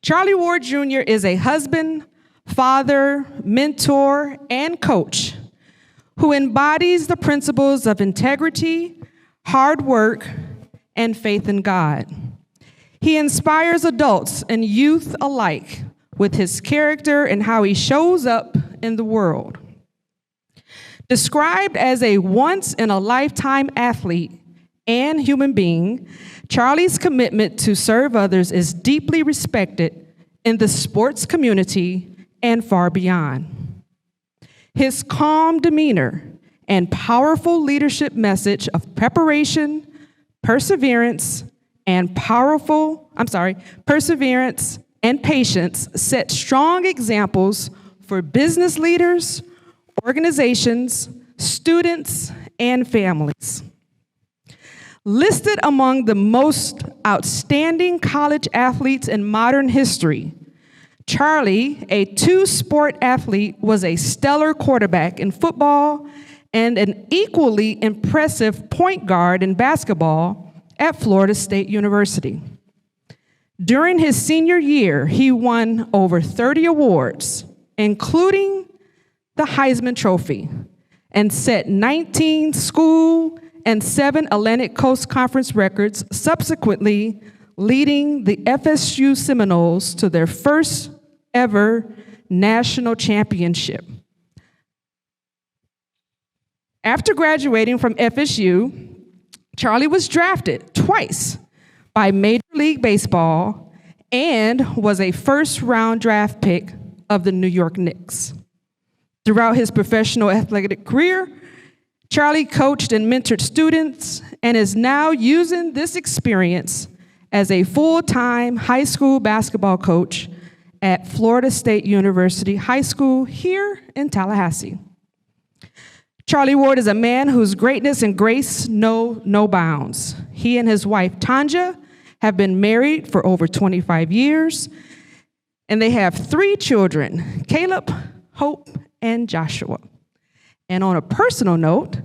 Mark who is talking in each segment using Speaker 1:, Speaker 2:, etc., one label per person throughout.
Speaker 1: Charlie Ward Jr. is a husband, father, mentor, and coach who embodies the principles of integrity, hard work, and faith in God. He inspires adults and youth alike with his character and how he shows up in the world. Described as a once-in-a-lifetime athlete and human being, Charlie's commitment to serve others is deeply respected in the sports community and far beyond. His calm demeanor and powerful leadership message of preparation, perseverance, and patience set strong examples for business leaders, organizations, students, and families. Listed among the most outstanding college athletes in modern history, Charlie, a two-sport athlete, was a stellar quarterback in football and an equally impressive point guard in basketball at Florida State University. During his senior year, he won over 30 awards, including the Heisman Trophy, and set 19 school and 7 Atlantic Coast Conference records, subsequently leading the FSU Seminoles to their first ever national championship. After graduating from FSU, Charlie was drafted twice by Major League Baseball and was a first-round draft pick of the New York Knicks. Throughout his professional athletic career, Charlie coached and mentored students and is now using this experience as a full-time high school basketball coach at Florida State University High School here in Tallahassee. Charlie Ward is a man whose greatness and grace know no bounds. He and his wife, Tanja, have been married for over 25 years, and they have 3 children, Caleb, Hope, and Joshua. And on a personal note,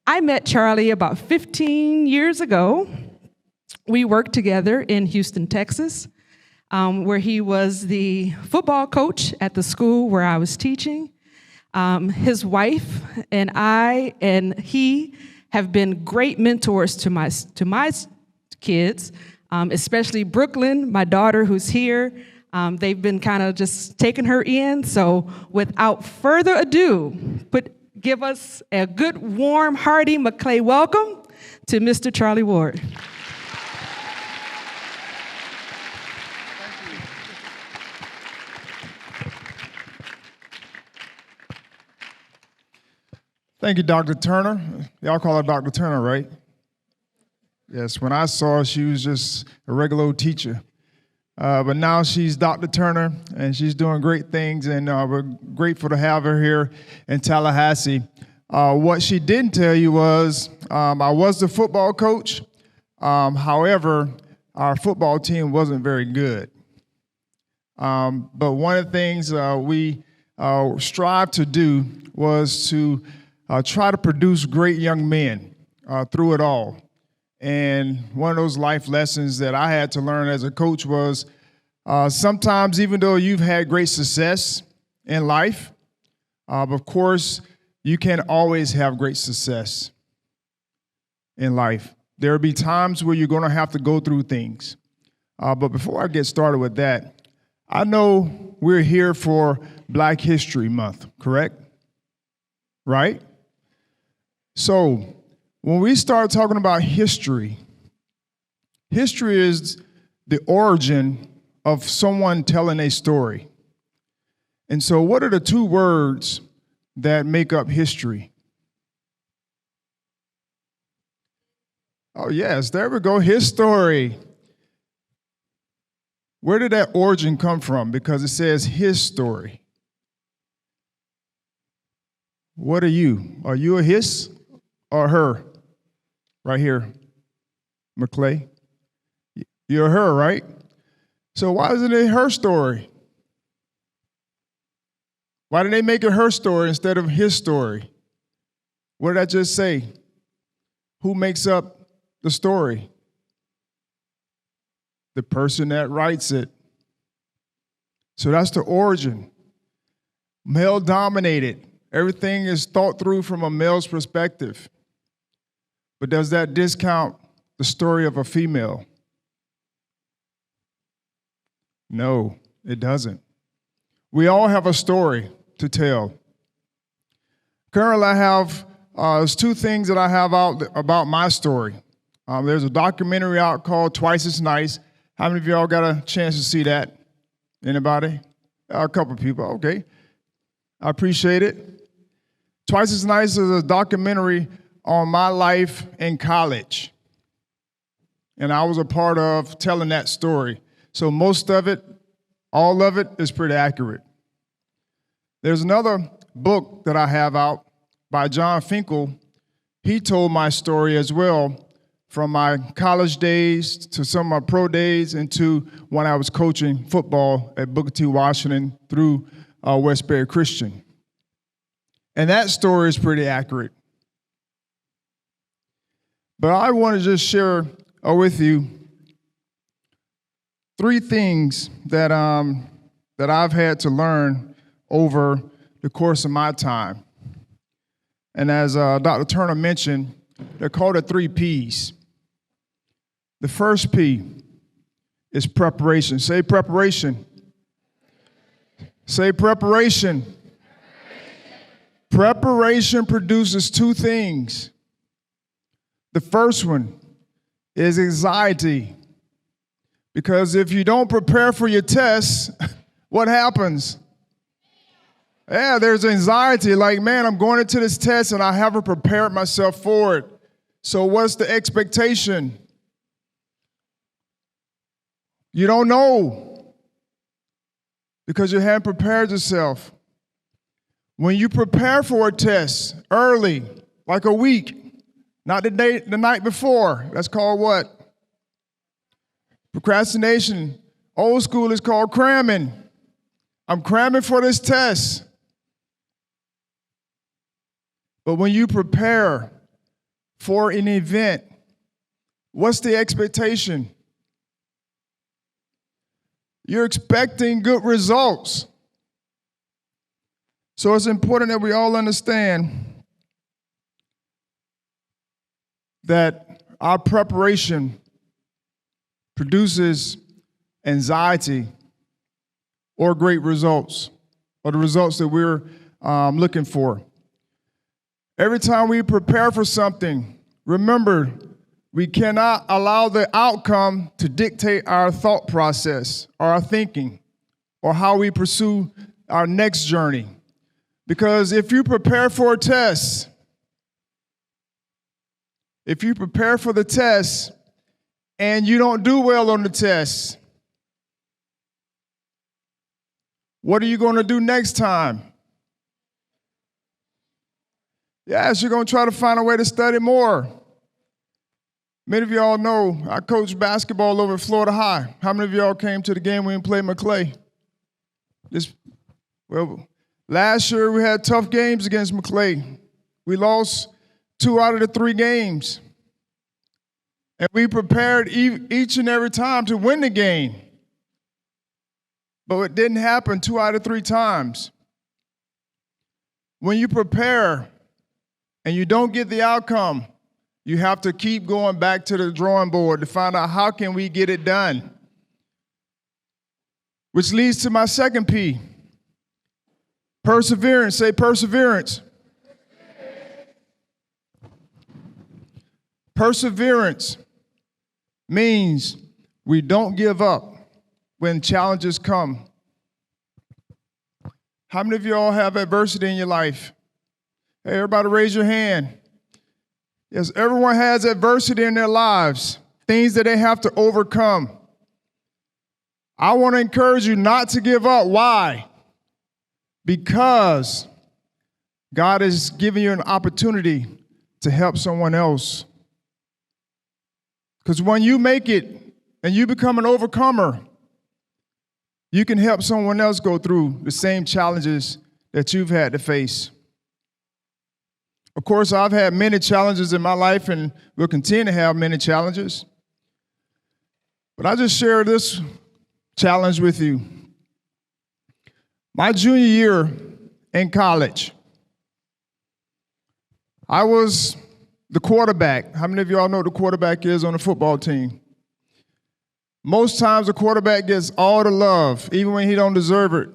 Speaker 1: I met Charlie about 15 years ago. We worked together in Houston, Texas, where he was the football coach at the school where I was teaching. His wife and I and he have been great mentors to my kids, especially Brooklyn, my daughter who's here. They've been kind of just taking her in. So without further ado, give us a good, warm, hearty Maclay welcome to Mr. Charlie Ward.
Speaker 2: Thank you, Dr. Turner. Y'all call her Dr. Turner, right? Yes, when I saw her, she was just a regular old teacher. But now she's Dr. Turner, and she's doing great things, and we're grateful to have her here in Tallahassee. What she didn't tell you was I was the football coach. However, our football team wasn't very good. But one of the things we strive to do was to try to produce great young men through it all. And one of those life lessons that I had to learn as a coach was sometimes, even though you've had great success in life, of course, you can't always have great success in life. There will be times where you're going to have to go through things. But before I get started with that, I know we're here for Black History Month, correct? Right? So when we start talking about history, history is the origin of someone telling a story. And so what are the 2 words that make up history? Oh, yes, there we go, his story. Where did that origin come from? Because it says his story. What are you? Are you a his or her? Right here, Maclay. You're her, right? So why isn't it her story? Why did they make it her story instead of his story? What did I just say? Who makes up the story? The person that writes it. So that's the origin. Male dominated. Everything is thought through from a male's perspective. But does that discount the story of a female? No, it doesn't. We all have a story to tell. Currently, I have there's two things that I have out about my story. There's a documentary out called Twice as Nice. How many of y'all got a chance to see that? Anybody? A couple of people. Okay. I appreciate it. Twice as Nice is a documentary on my life in college. And I was a part of telling that story. So most of it, all of it, is pretty accurate. There's another book that I have out by John Finkel. He told my story as well, from my college days to some of my pro days and to when I was coaching football at Booker T. Washington through Westbury Christian. And that story is pretty accurate. But I want to just share with you three things that I've had to learn over the course of my time. And as Dr. Turner mentioned, they're called the 3 P's. The first P is preparation. Say preparation. Say preparation. Preparation produces two things. The first one is anxiety. Because if you don't prepare for your tests, what happens? Yeah, there's anxiety. Like, man, I'm going into this test and I haven't prepared myself for it. So what's the expectation? You don't know because you haven't prepared yourself. When you prepare for a test early, like a week, not the night before, that's called what? Procrastination. Old school is called cramming. I'm cramming for this test. But when you prepare for an event, what's the expectation? You're expecting good results. So it's important that we all understand that our preparation produces anxiety or great results, or the results that we're looking for. Every time we prepare for something, remember, we cannot allow the outcome to dictate our thought process, or our thinking, or how we pursue our next journey. Because if you prepare for a test, if you prepare for the test and you don't do well on the test, what are you going to do next time? Yes, you're going to try to find a way to study more. Many of y'all know I coached basketball over at Florida High. How many of y'all came to the game when we played Maclay? Last year we had tough games against Maclay. We lost 2 out of the 3 games. And we prepared each and every time to win the game. But it didn't happen 2 out of 3 times. When you prepare and you don't get the outcome, you have to keep going back to the drawing board to find out how can we get it done. Which leads to my second P. Perseverance. Say perseverance. Perseverance means we don't give up when challenges come. How many of y'all have adversity in your life? Hey, everybody raise your hand. Yes, everyone has adversity in their lives, things that they have to overcome. I want to encourage you not to give up. Why? Because God is giving you an opportunity to help someone else. Because when you make it and you become an overcomer, you can help someone else go through the same challenges that you've had to face. Of course, I've had many challenges in my life and will continue to have many challenges. But I just share this challenge with you. My junior year in college, I was the quarterback. How many of y'all know what the quarterback is on the football team? Most times the quarterback gets all the love, even when he don't deserve it.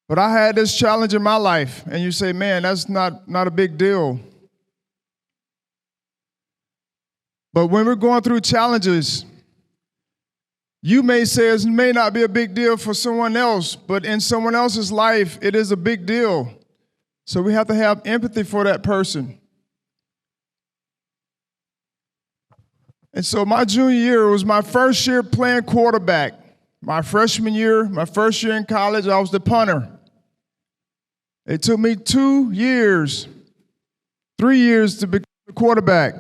Speaker 2: But I had this challenge in my life, and you say, man, that's not a big deal. But when we're going through challenges, you may say it may not be a big deal for someone else, but in someone else's life, it is a big deal. So we have to have empathy for that person. And so my junior year was my first year playing quarterback. My freshman year, my first year in college, I was the punter. It took me 3 years to become the quarterback.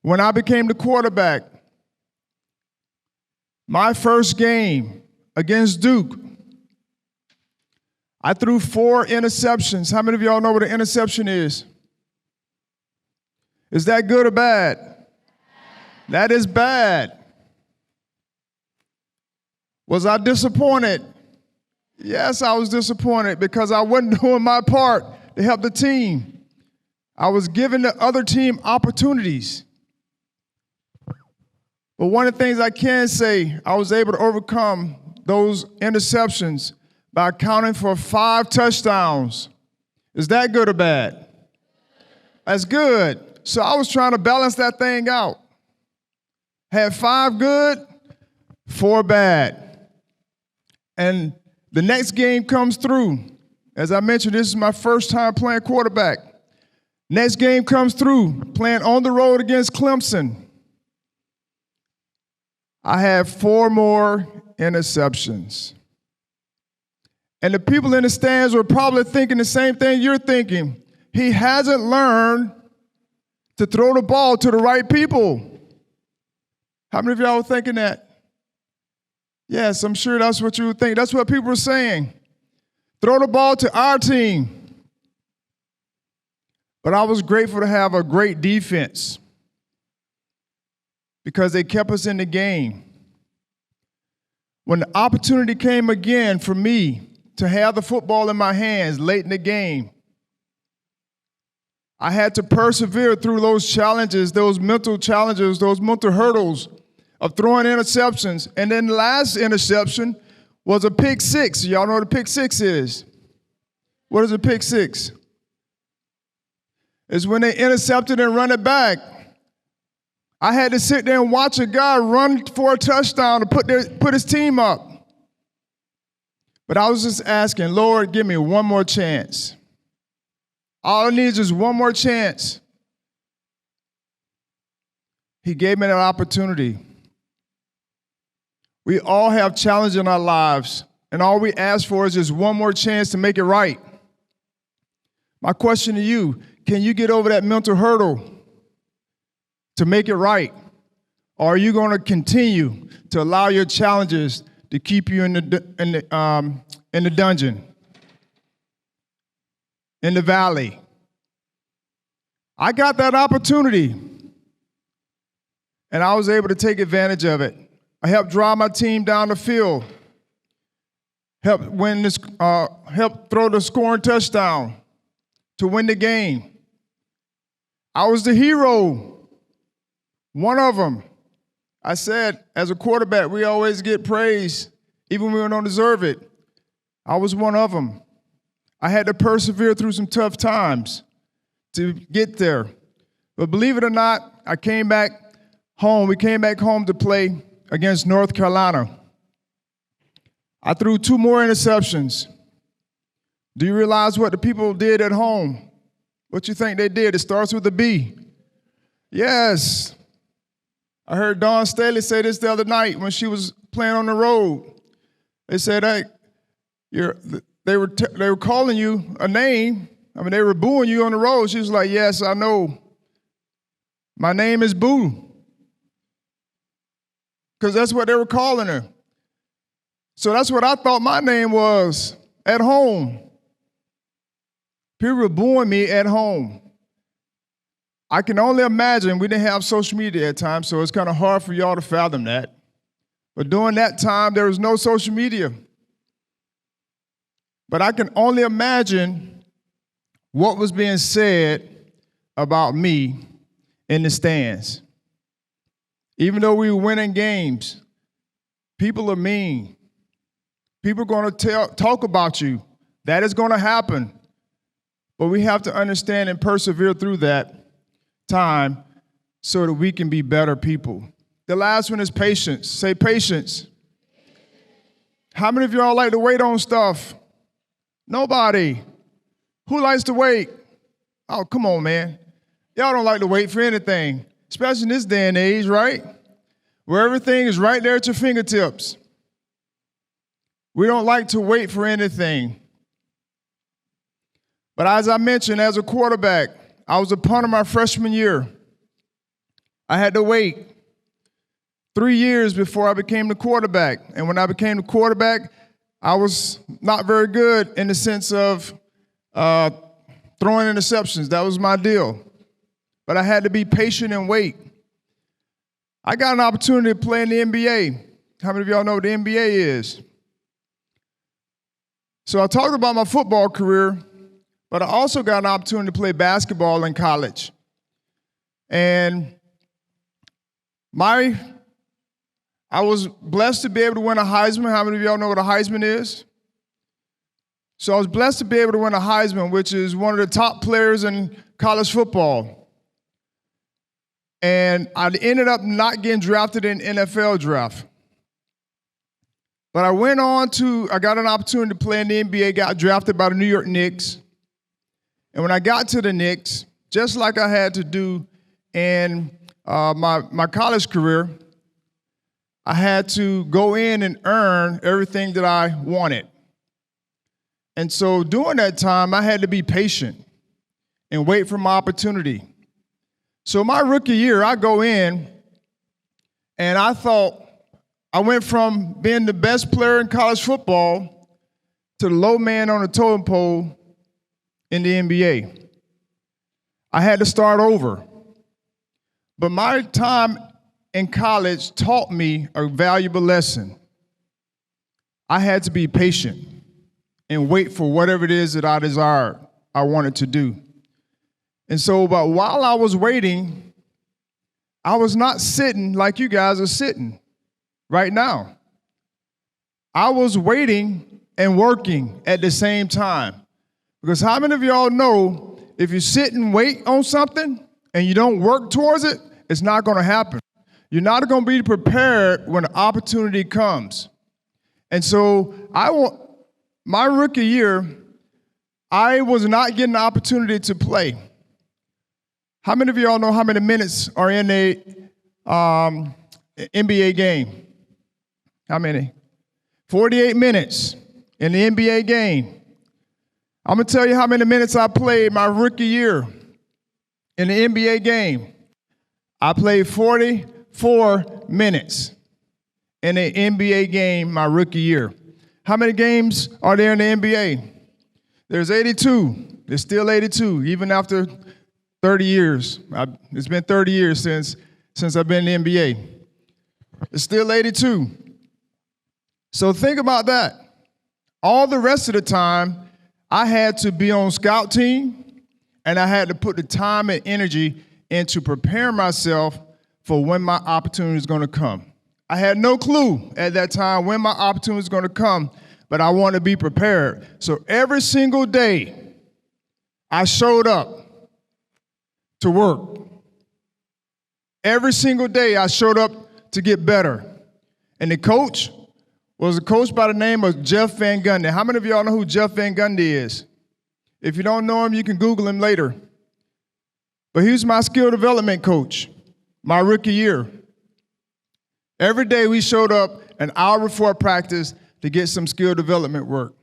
Speaker 2: When I became the quarterback, my first game against Duke, I threw 4 interceptions. How many of y'all know what an interception is? Is that good or bad? That is bad. Was I disappointed? Yes, I was disappointed because I wasn't doing my part to help the team. I was giving the other team opportunities. But one of the things I can say, I was able to overcome those interceptions by accounting for 5 touchdowns. Is that good or bad? That's good. So I was trying to balance that thing out. Had 5 good, 4 bad. And the next game comes through. As I mentioned, this is my first time playing quarterback. Next game comes through, playing on the road against Clemson. I had 4 more interceptions. And the people in the stands were probably thinking the same thing you're thinking. He hasn't learned to throw the ball to the right people. How many of y'all were thinking that? Yes, I'm sure that's what you would think. That's what people were saying. Throw the ball to our team. But I was grateful to have a great defense because they kept us in the game. When the opportunity came again for me to have the football in my hands late in the game, I had to persevere through those challenges, those mental challenges, those mental hurdles of throwing interceptions. And then the last interception was a pick 6. Y'all know what a pick 6 is? What is a pick 6? It's when they intercepted and run it back. I had to sit there and watch a guy run for a touchdown to put his team up. But I was just asking, Lord, give me one more chance. All I need is just one more chance. He gave me that opportunity. We all have challenges in our lives, and all we ask for is just one more chance to make it right. My question to you, can you get over that mental hurdle to make it right? Or are you going to continue to allow your challenges to keep you in the dungeon, in the valley? I got that opportunity, and I was able to take advantage of it. I helped drive my team down the field, helped throw the scoring touchdown to win the game. I was the hero, one of them. I said, as a quarterback, we always get praise, even when we don't deserve it. I was one of them. I had to persevere through some tough times to get there. But believe it or not, I came back home. We came back home to play against North Carolina. I threw 2 more interceptions. Do you realize what the people did at home? What you think they did? It starts with a B. Yes. I heard Dawn Staley say this the other night when she was playing on the road. They said, hey, they were calling you a name. I mean, they were booing you on the road. She was like, yes, I know. My name is Boo. Because that's what they were calling her. So that's what I thought my name was at home. People were booing me at home. I can only imagine we didn't have social media at times, so it's kind of hard for y'all to fathom that. But during that time, there was no social media. But I can only imagine what was being said about me in the stands. Even though we were winning games, people are mean. People are going to talk about you. That is going to happen. But we have to understand and persevere through that time so that we can be better people. The last one is patience. Say patience. How many of y'all like to wait on stuff? Nobody. Who likes to wait? Oh, come on, man. Y'all don't like to wait for anything, especially in this day and age, right? Where everything is right there at your fingertips. We don't like to wait for anything. But as I mentioned, as a quarterback, I was a punter my freshman year. I had to wait 3 years before I became the quarterback. And when I became the quarterback, I was not very good in the sense of throwing interceptions. That was my deal. But I had to be patient and wait. I got an opportunity to play in the NBA. How many of y'all know what the NBA is? So I talked about my football career, but I also got an opportunity to play basketball in college. And I was blessed to be able to win a Heisman. How many of y'all know what a Heisman is? So I was blessed to be able to win a Heisman, which is one of the top players in college football. And I ended up not getting drafted in NFL draft. But I got an opportunity to play in the NBA, got drafted by the New York Knicks. And when I got to the Knicks, just like I had to do in my college career, I had to go in and earn everything that I wanted. And so during that time, I had to be patient and wait for my opportunity. So my rookie year, I go in, and I thought I went from being the best player in college football to the low man on the totem pole in the NBA. I had to start over. But my time in college taught me a valuable lesson. I had to be patient and wait for whatever it is that I wanted to do. And so, but while I was waiting, I was not sitting like you guys are sitting right now. I was waiting and working at the same time. Because how many of y'all know if you sit and wait on something and you don't work towards it, it's not going to happen. You're not going to be prepared when the opportunity comes. And so my rookie year, I was not getting the opportunity to play. How many of y'all know how many minutes are in a NBA game? How many? 48 minutes in the NBA game. I'm going to tell you how many minutes I played my rookie year in the NBA game. I played 44 minutes in an NBA game my rookie year. How many games are there in the NBA? There's 82. There's still 82, even after 30 years. It's been 30 years since I've been in the NBA. It's still 82. So think about that. All the rest of the time, I had to be on scout team, and I had to put the time and energy into preparing myself for when my opportunity is going to come. I had no clue at that time when my opportunity is going to come, but I want to be prepared. So every single day, I showed up to work. Every single day, I showed up to get better. And the coach was a coach by the name of Jeff Van Gundy. How many of y'all know who Jeff Van Gundy is? If you don't know him, you can Google him later. But he was my skill development coach my rookie year. Every day we showed up an hour before practice to get some skill development work.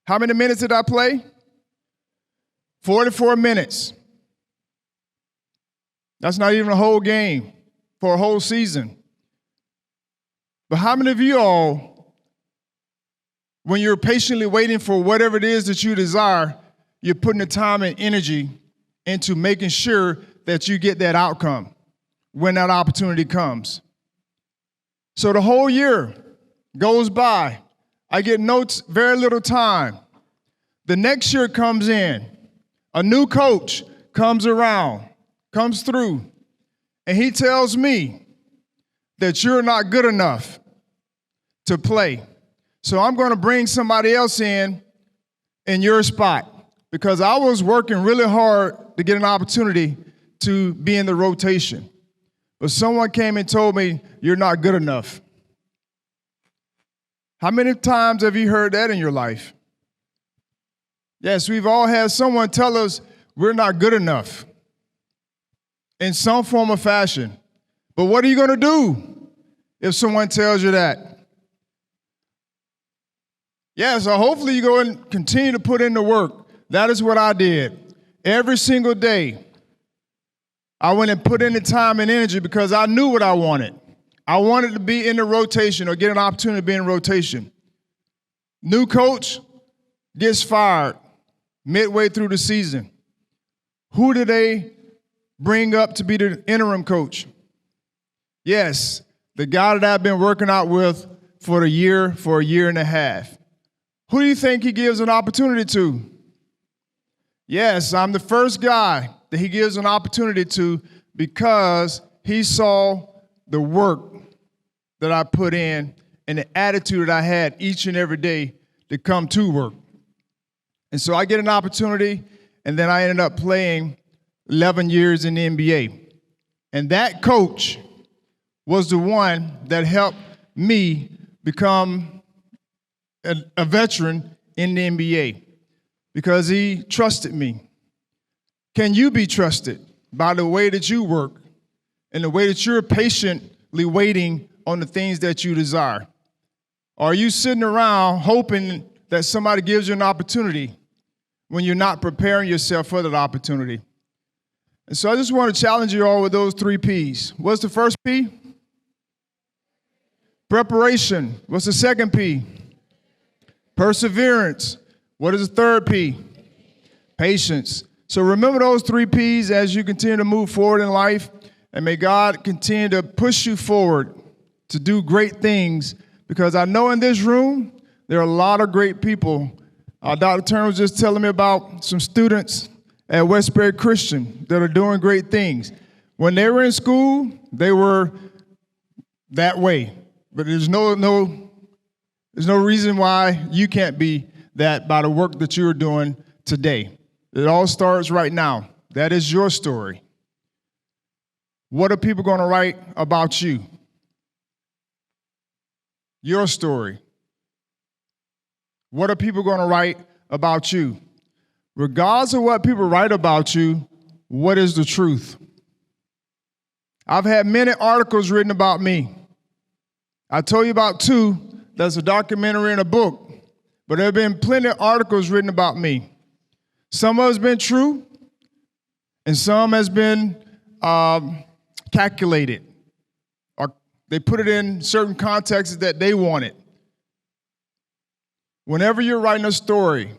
Speaker 2: How many minutes did I play? 44 minutes. That's not even a whole game for a whole season. But how many of you all, when you're patiently waiting for whatever it is that you desire, you're putting the time and energy into making sure that you get that outcome when that opportunity comes? So the whole year goes by. I get notes, very little time. The next year comes in. A new coach comes through, and he tells me that you're not good enough to play. So I'm going to bring somebody else in your spot, because I was working really hard to get an opportunity to be in the rotation. But someone came and told me, you're not good enough. How many times have you heard that in your life? Yes, we've all had someone tell us we're not good enough in some form or fashion. But what are you going to do if someone tells you that? Yeah, so hopefully you go and continue to put in the work. That is what I did. Every single day, I went and put in the time and energy because I knew what I wanted. I wanted to be in the rotation or get an opportunity to be in rotation. New coach gets fired midway through the season. Who do they bring up to be the interim coach? Yes, the guy that I've been working out with for a year and a half. Who do you think he gives an opportunity to? Yes, I'm the first guy that he gives an opportunity to because he saw the work that I put in and the attitude that I had each and every day to come to work. And so I get an opportunity, and then I ended up playing 11 years in the NBA. And that coach was the one that helped me become a veteran in the NBA because he trusted me. Can you be trusted by the way that you work and the way that you're patiently waiting on the things that you desire? Are you sitting around hoping that somebody gives you an opportunity when you're not preparing yourself for that opportunity? And so I just want to challenge you all with those 3 P's. What's the first P? Preparation. What's the second P? Perseverance. What is the third P? Patience. So remember those 3 P's as you continue to move forward in life, and may God continue to push you forward to do great things, because I know in this room there are a lot of great people. Dr. Turner was just telling me about some students at Westbury Christian that are doing great things. When they were in school, they were that way. But there's no reason why you can't be that by the work that you're doing today. It all starts right now. That is your story. What are people going to write about you? Your story. What are people going to write about you? Regardless of what people write about you, what is the truth? I've had many articles written about me. I told you about 2. That's a documentary and a book. But there have been plenty of articles written about me. Some of it's been true, and some has been calculated. Or they put it in certain contexts that they wanted. Whenever you're writing a story,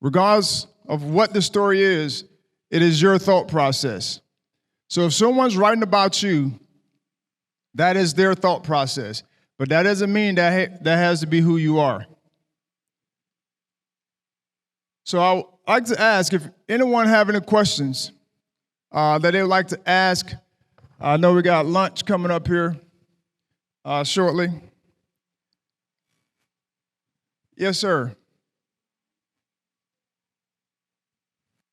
Speaker 2: regardless of what the story is, it is your thought process. So if someone's writing about you, that is their thought process. But that doesn't mean that has to be who you are. So I would like to ask if anyone have any questions that they would like to ask. I know we got lunch coming up here shortly. Yes, sir.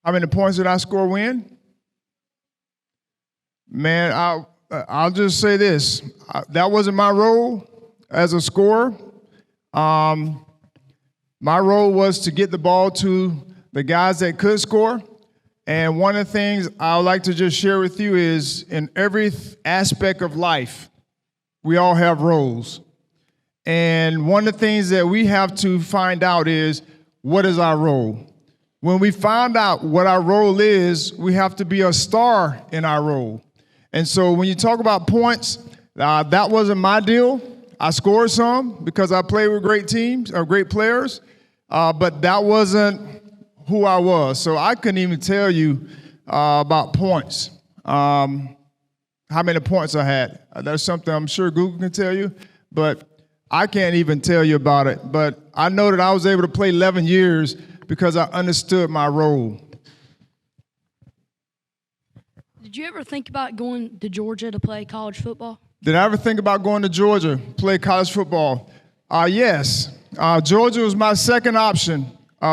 Speaker 2: How many points did I score when? Man, I'll just say this. That wasn't my role as a scorer. My role was to get the ball to the guys that could score. And one of the things I would like to just share with you is in every aspect of life, we all have roles. And one of the things that we have to find out is, what is our role? When we find out what our role is, we have to be a star in our role. And so when you talk about points, that wasn't my deal. I scored some because I played with great teams or great players, but that wasn't who I was. So I couldn't even tell you about points. How how many points I had. That's something I'm sure Google can tell you, but I can't even tell you about it. But I know that I was able to play 11 years because I understood my role.
Speaker 3: Did you ever think about going to Georgia to play college football?
Speaker 2: Did I ever think about going to Georgia, play college football? Yes. Georgia was my second option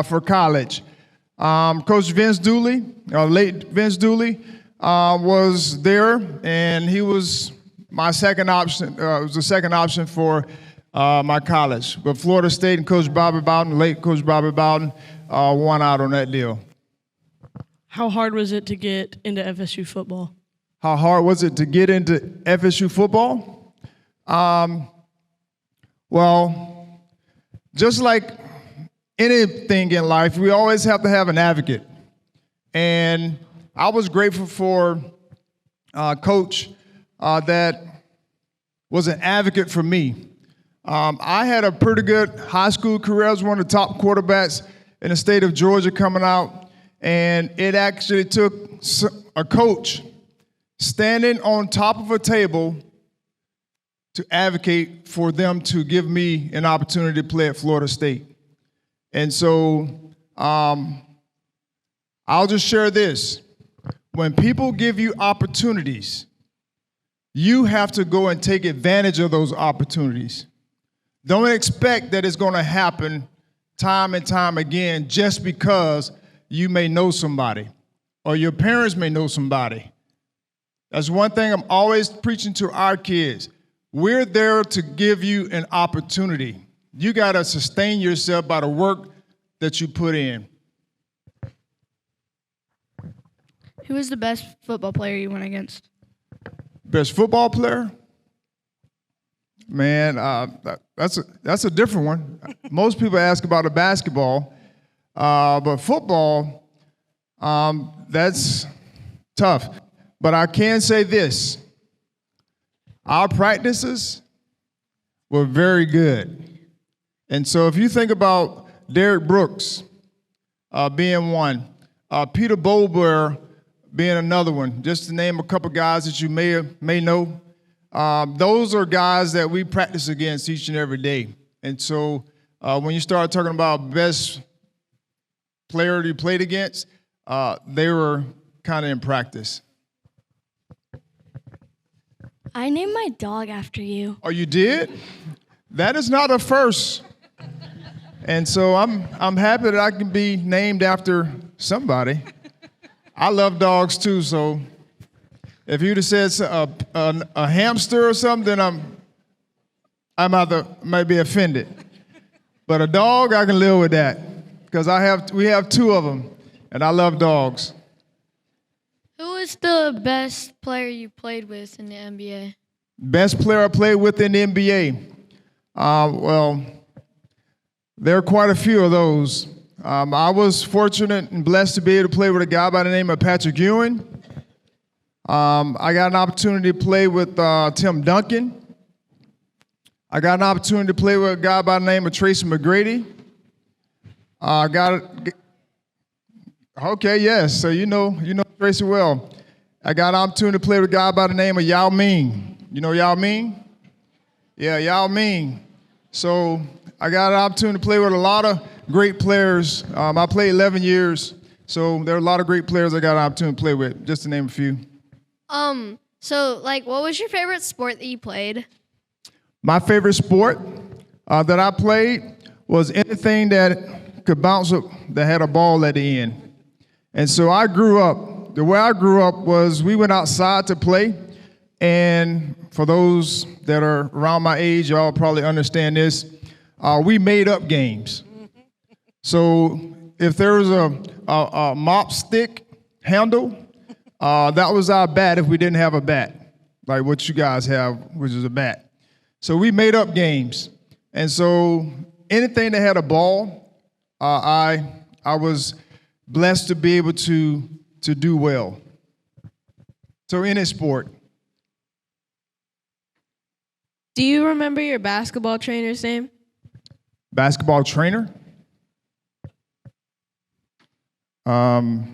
Speaker 2: for college. Coach Vince Dooley, late Vince Dooley, was there, and he was my second option. Was the second option for my college. But Florida State and Coach Bobby Bowden, late Coach Bobby Bowden, won out on that deal.
Speaker 3: How hard was it to get into FSU football?
Speaker 2: How hard was it to get into FSU football? Well, just like anything in life, we always have to have an advocate. And I was grateful for a coach that was an advocate for me. I had a pretty good high school career. I was one of the top quarterbacks in the state of Georgia coming out. And it actually took a coach standing on top of a table to advocate for them to give me an opportunity to play at Florida State. And so I'll just share this. When people give you opportunities, you have to go and take advantage of those opportunities. Don't expect that it's going to happen time and time again just because you may know somebody or your parents may know somebody. That's one thing I'm always preaching to our kids. We're there to give you an opportunity. You got to sustain yourself by the work that you put in.
Speaker 4: Who was the best football player you went against?
Speaker 2: Best football player? Man, that's a different one. Most people ask about the basketball, but football, that's tough. But I can say this. Our practices were very good. And so if you think about Derek Brooks being one, Peter Bolber being another one, just to name a couple guys that you may know, those are guys that we practice against each and every day. And so when you start talking about best player you played against, they were kind of in practice.
Speaker 4: I named my dog after you.
Speaker 2: Oh, you did? That is not a first. And so I'm happy that I can be named after somebody. I love dogs too, so if you'd have said a hamster or something, then might be offended. But a dog, I can live with that because we have two of them, and I love dogs.
Speaker 4: Who was the best player you played with in the NBA?
Speaker 2: Best player I played with in the NBA? Well, there are quite a few of those. I was fortunate and blessed to be able to play with a guy by the name of Patrick Ewing. I got an opportunity to play with Tim Duncan. I got an opportunity to play with a guy by the name of Tracy McGrady. Okay, yes, so you know Tracy well. I got an opportunity to play with a guy by the name of Yao Ming. You know Yao Ming? Yeah, Yao Ming. So I got an opportunity to play with a lot of great players. I played 11 years, so there are a lot of great players I got an opportunity to play with, just to name a few.
Speaker 4: So what was your favorite sport that you played?
Speaker 2: My favorite sport that I played was anything that could bounce up, that had a ball at the end. And so the way I grew up was we went outside to play, and for those that are around my age, y'all probably understand this, we made up games. So if there was a mop stick handle, that was our bat if we didn't have a bat, like what you guys have, which is a bat. So we made up games. And so anything that had a ball, I was blessed to be able to do well. So any sport.
Speaker 5: Do you remember your basketball trainer's name?
Speaker 2: Basketball trainer?
Speaker 1: No.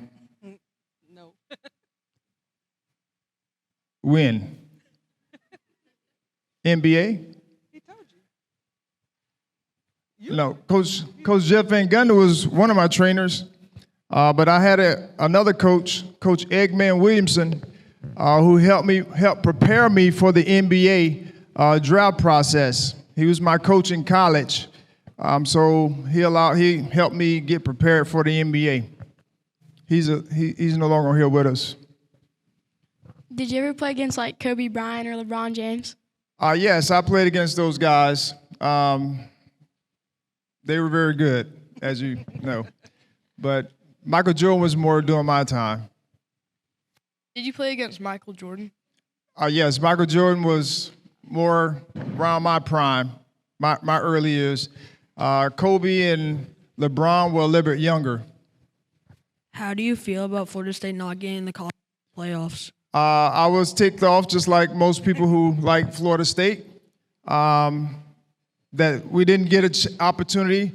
Speaker 2: Win. NBA? No, Coach Jeff Van Gundy was one of my trainers, but I had another coach, Coach Eggman Williamson, who helped prepare me for the NBA draft process. He was my coach in college, so he helped me get prepared for the NBA. He's no longer here with us.
Speaker 3: Did you ever play against like Kobe Bryant or LeBron James?
Speaker 2: Yes, I played against those guys. They were very good, as you know. But Michael Jordan was more during my time.
Speaker 3: Did you play against Michael Jordan?
Speaker 2: Yes, Michael Jordan was more around my prime, my early years. Kobe and LeBron were a little bit younger.
Speaker 6: How do you feel about Florida State not getting the college playoffs?
Speaker 2: I was ticked off, just like most people who like Florida State, that we didn't get an opportunity.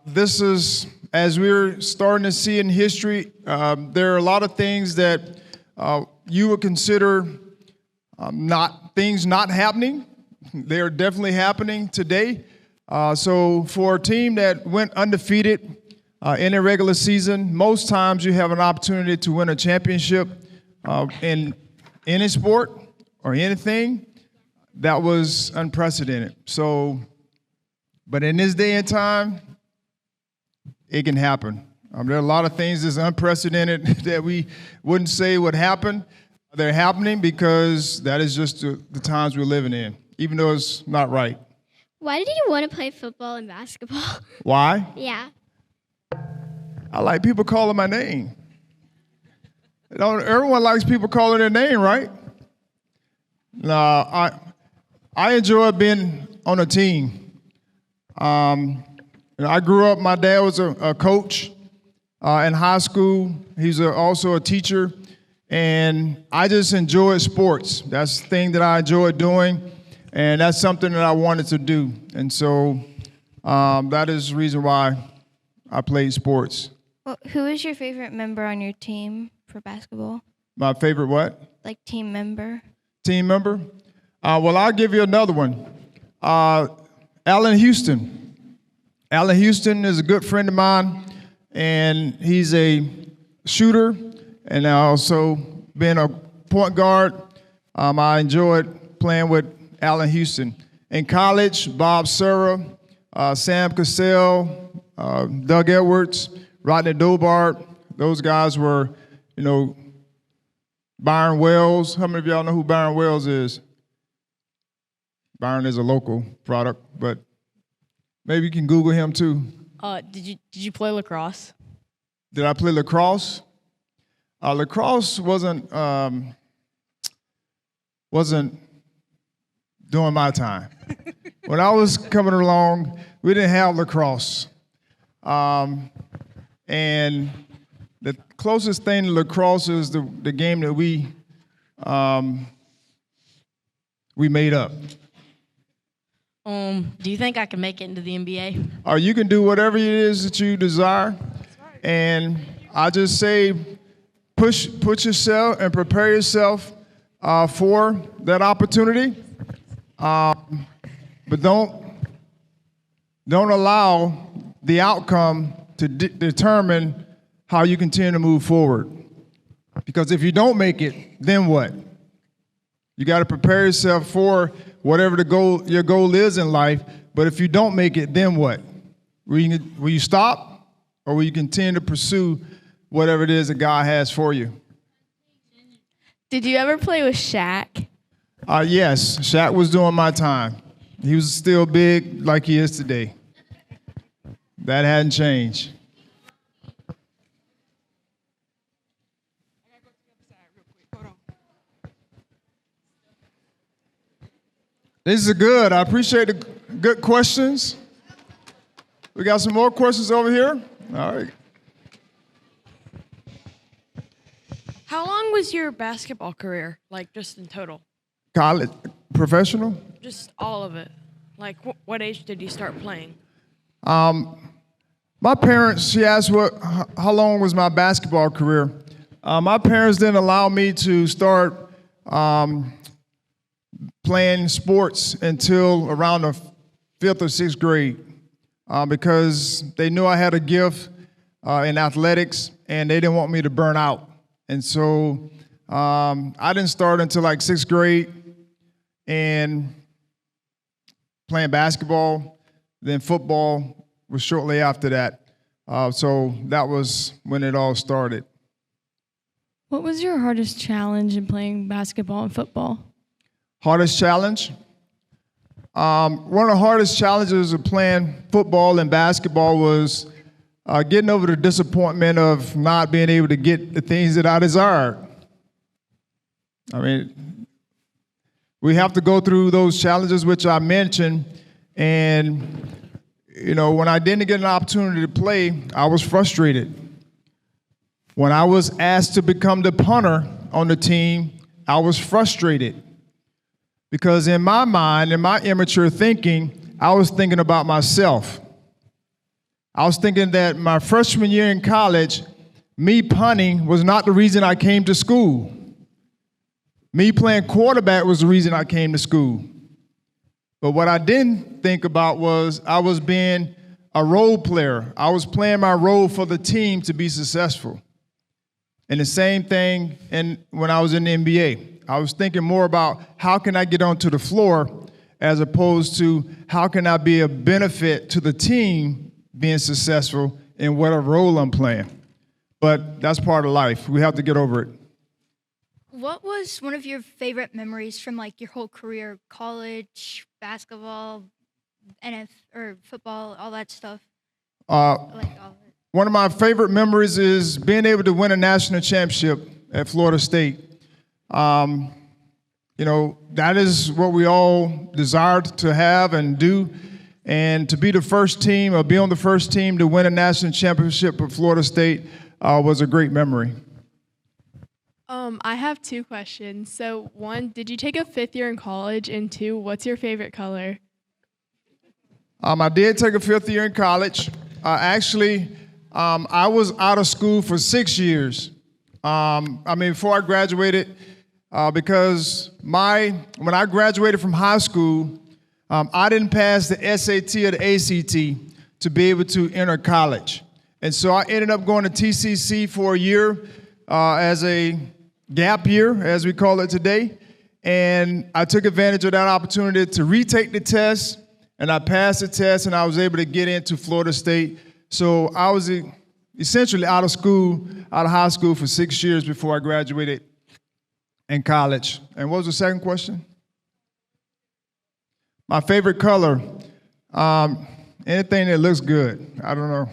Speaker 2: This is, as we're starting to see in history, there are a lot of things that you would consider not happening. They are definitely happening today. So for a team that went undefeated in a regular season, most times you have an opportunity to win a championship in any sport or anything. That was unprecedented. So, but in this day and time, it can happen. There are a lot of things that's unprecedented that we wouldn't say would happen. They're happening because that is just the times we're living in, even though it's not right.
Speaker 7: Why did you want to play football and basketball?
Speaker 2: Why?
Speaker 7: Yeah.
Speaker 2: I like people calling my name. Everyone likes people calling their name, right? No, I enjoy being on a team. I grew up, my dad was a coach in high school. He's also a teacher, and I just enjoyed sports. That's the thing that I enjoy doing, and that's something that I wanted to do. And so that is the reason why I played sports.
Speaker 8: Well, who is your favorite member on your team for basketball?
Speaker 2: My favorite what?
Speaker 8: Like team member?
Speaker 2: Team member? Well, I'll give you another one. Allen Houston. Allen Houston is a good friend of mine, and he's a shooter, and also being a point guard, I enjoyed playing with Allen Houston. In college, Bob Serra, Sam Cassell, Doug Edwards, Rodney Dobart, those guys were, Byron Wells. How many of y'all know who Byron Wells is? Byron is a local product, but maybe you can Google him too.
Speaker 6: Did you play lacrosse?
Speaker 2: Did I play lacrosse? Lacrosse wasn't during my time. When I was coming along, we didn't have lacrosse. And the closest thing to lacrosse is the game that we made up.
Speaker 6: Do you think I can make it into the NBA?
Speaker 2: You can do whatever it is that you desire. And I just say push yourself and prepare yourself for that opportunity. But don't allow the outcome to determine how you continue to move forward. Because if you don't make it, then what? You got to prepare yourself for whatever your goal is in life. But if you don't make it, then what? Will you stop, or will you continue to pursue whatever it is that God has for you?
Speaker 5: Did you ever play with Shaq?
Speaker 2: Yes, Shaq was during my time. He was still big like he is today. That hadn't changed. This is good. I appreciate the good questions. We got some more questions over here. All right.
Speaker 9: How long was your basketball career, like just in total?
Speaker 2: College, professional?
Speaker 9: Just all of it. Like what age did you start playing?
Speaker 2: My parents, she asked how long was my basketball career. My parents didn't allow me to start playing sports until around the 5th or 6th grade because they knew I had a gift in athletics and they didn't want me to burn out. And so I didn't start until like 6th grade and playing basketball, then football was shortly after that. So that was when it all started.
Speaker 5: What was your hardest challenge in playing basketball and football?
Speaker 2: Hardest challenge? One of the hardest challenges of playing football and basketball was getting over the disappointment of not being able to get the things that I desired. I mean, we have to go through those challenges which I mentioned, and when I didn't get an opportunity to play, I was frustrated. When I was asked to become the punter on the team, I was frustrated. Because in my mind, in my immature thinking, I was thinking about myself. I was thinking that my freshman year in college, me punting was not the reason I came to school. Me playing quarterback was the reason I came to school. But what I didn't think about was I was being a role player. I was playing my role for the team to be successful. And the same thing when I was in the NBA. I was thinking more about how can I get onto the floor as opposed to how can I be a benefit to the team being successful in whatever role I'm playing. But that's part of life. We have to get over it.
Speaker 10: What was one of your favorite memories from like your whole career, college, basketball, or football, all that stuff? All of it.
Speaker 2: One of my favorite memories is being able to win a national championship at Florida State. That is what we all desired to have and do. And to be the first team or be on the first team to win a national championship at Florida State was a great memory.
Speaker 5: I have two questions. So one, did you take a 5th year in college? And two, what's your favorite color?
Speaker 2: I did take a 5th year in college. I was out of school for 6 years. Before I graduated, because when I graduated from high school, I didn't pass the SAT or the ACT to be able to enter college. And so I ended up going to TCC for a year as a gap year, as we call it today. And I took advantage of that opportunity to retake the test, and I passed the test, and I was able to get into Florida State. So I was essentially out of high school for 6 years before I graduated in college. And what was the second question? My favorite color, anything that looks good. I don't know.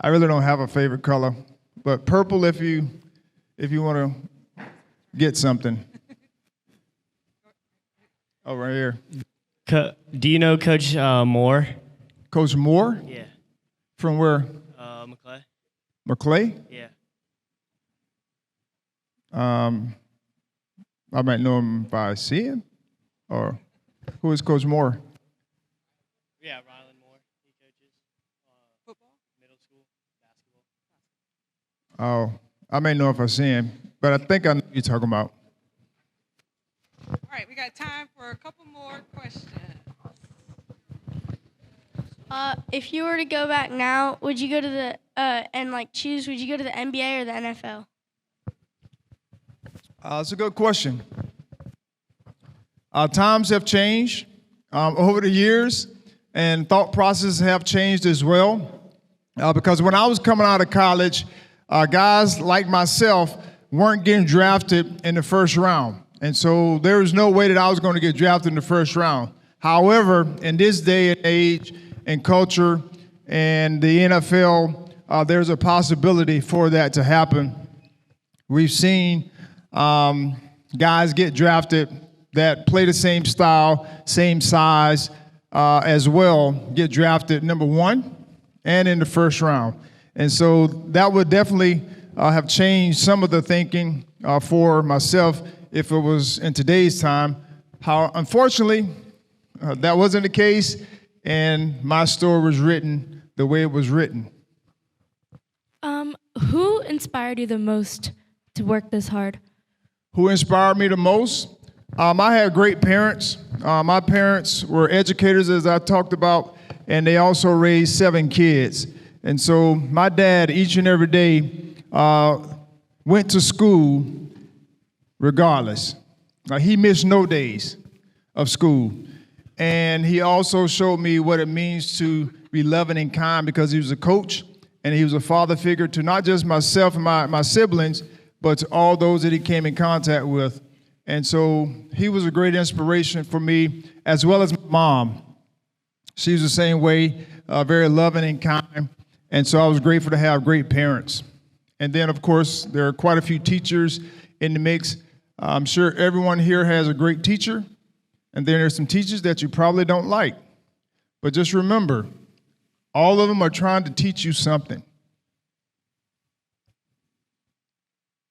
Speaker 2: I really don't have a favorite color, but purple if you want to get something. Oh, right here.
Speaker 11: Do you know Coach Moore?
Speaker 2: Coach Moore?
Speaker 11: Yeah.
Speaker 2: From where?
Speaker 11: Maclay.
Speaker 2: Maclay?
Speaker 11: Yeah.
Speaker 2: I might know him if I see him. Or who is Coach Moore?
Speaker 11: Yeah, Rylan Moore. He coaches football, middle school, basketball.
Speaker 2: Oh, I may know if I see him, but I think I know who you're talking about.
Speaker 1: All right, we got time for a couple more questions.
Speaker 4: If you were to go back now, would you go to the would you go to the NBA or the NFL?
Speaker 2: That's a good question. Times have changed over the years, and thought processes have changed as well. Because when I was coming out of college, guys like myself weren't getting drafted in the first round. And so there was no way that I was going to get drafted in the first round. However, in this day and age and culture and the NFL, there's a possibility for that to happen. We've seen guys get drafted that play the same style, same size as well, get drafted number 1 and in the first round. And so that would definitely have changed some of the thinking for myself if it was in today's time. Unfortunately, that wasn't the case, and my story was written the way it was written.
Speaker 5: Who inspired you the most to work this hard?
Speaker 2: Who inspired me the most? I had great parents. My parents were educators, as I talked about, and they also raised 7 kids. And so my dad, each and every day, went to school regardless. He missed no days of school. And he also showed me what it means to be loving and kind, because he was a coach and he was a father figure to not just myself and my siblings, but to all those that he came in contact with. And so he was a great inspiration for me, as well as my mom. She was the same way, very loving and kind. And so I was grateful to have great parents. And then, of course, there are quite a few teachers in the mix. I'm sure everyone here has a great teacher. And then there's some teachers that you probably don't like. But just remember, all of them are trying to teach you something.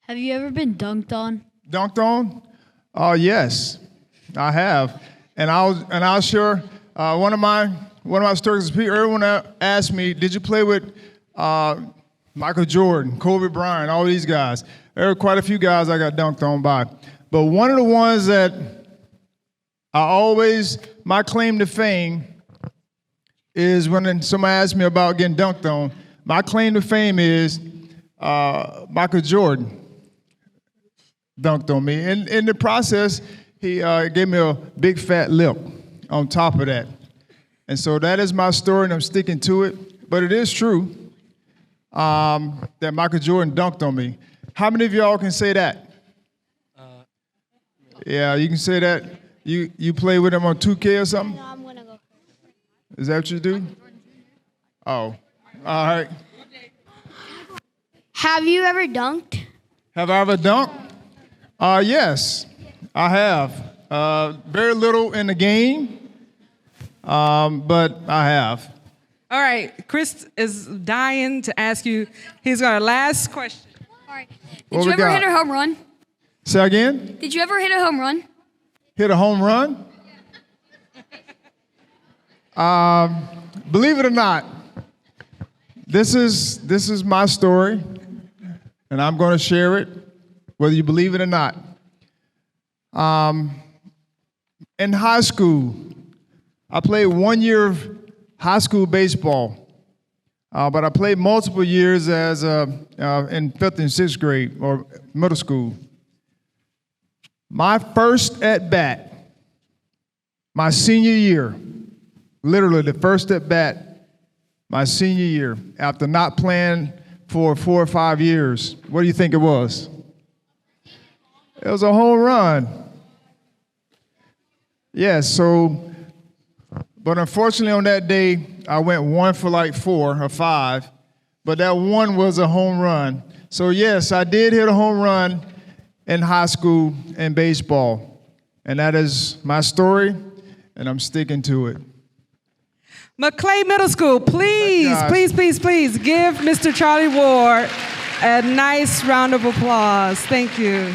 Speaker 10: Have you ever been dunked on?
Speaker 2: Dunked on? Yes, I have. And I'll share one of my stories. Everyone asked me, did you play with Michael Jordan, Kobe Bryant, all these guys? There were quite a few guys I got dunked on by. But one of the ones that my claim to fame is when somebody asks me about getting dunked on, my claim to fame is Michael Jordan dunked on me. And in the process, he gave me a big fat lip on top of that. And so that is my story, and I'm sticking to it. But it is true that Michael Jordan dunked on me. How many of y'all can say that? Yeah, you can say that. You play with him on 2K or something?
Speaker 7: No, I'm gonna go.
Speaker 2: Is that what you do? Oh, all right.
Speaker 7: Have you ever dunked?
Speaker 2: Have I ever dunked? Yes, I have. Very little in the game, but I have.
Speaker 1: All right, Chris is dying to ask you. He's got a last question.
Speaker 10: All right.
Speaker 2: What
Speaker 10: Did you
Speaker 2: we
Speaker 10: ever
Speaker 2: got?
Speaker 10: hit a home run?
Speaker 2: Say again?
Speaker 10: Did you ever hit a home run?
Speaker 2: Hit a home run? Believe it or not, this is my story, and I'm going to share it, whether you believe it or not. In high school, I played 1 year of high school baseball, but I played multiple years as in 5th and 6th grade or middle school. My first at bat, my senior year, literally the first at bat, my senior year, after not playing for 4 or 5 years. What do you think it was? It was a home run. Yes, but unfortunately on that day, I went 1 for like 4 or 5, but that one was a home run. So yes, I did hit a home run in high school in baseball. And that is my story, and I'm sticking to it.
Speaker 1: Maclay Middle School, please give Mr. Charlie Ward a nice round of applause. Thank you.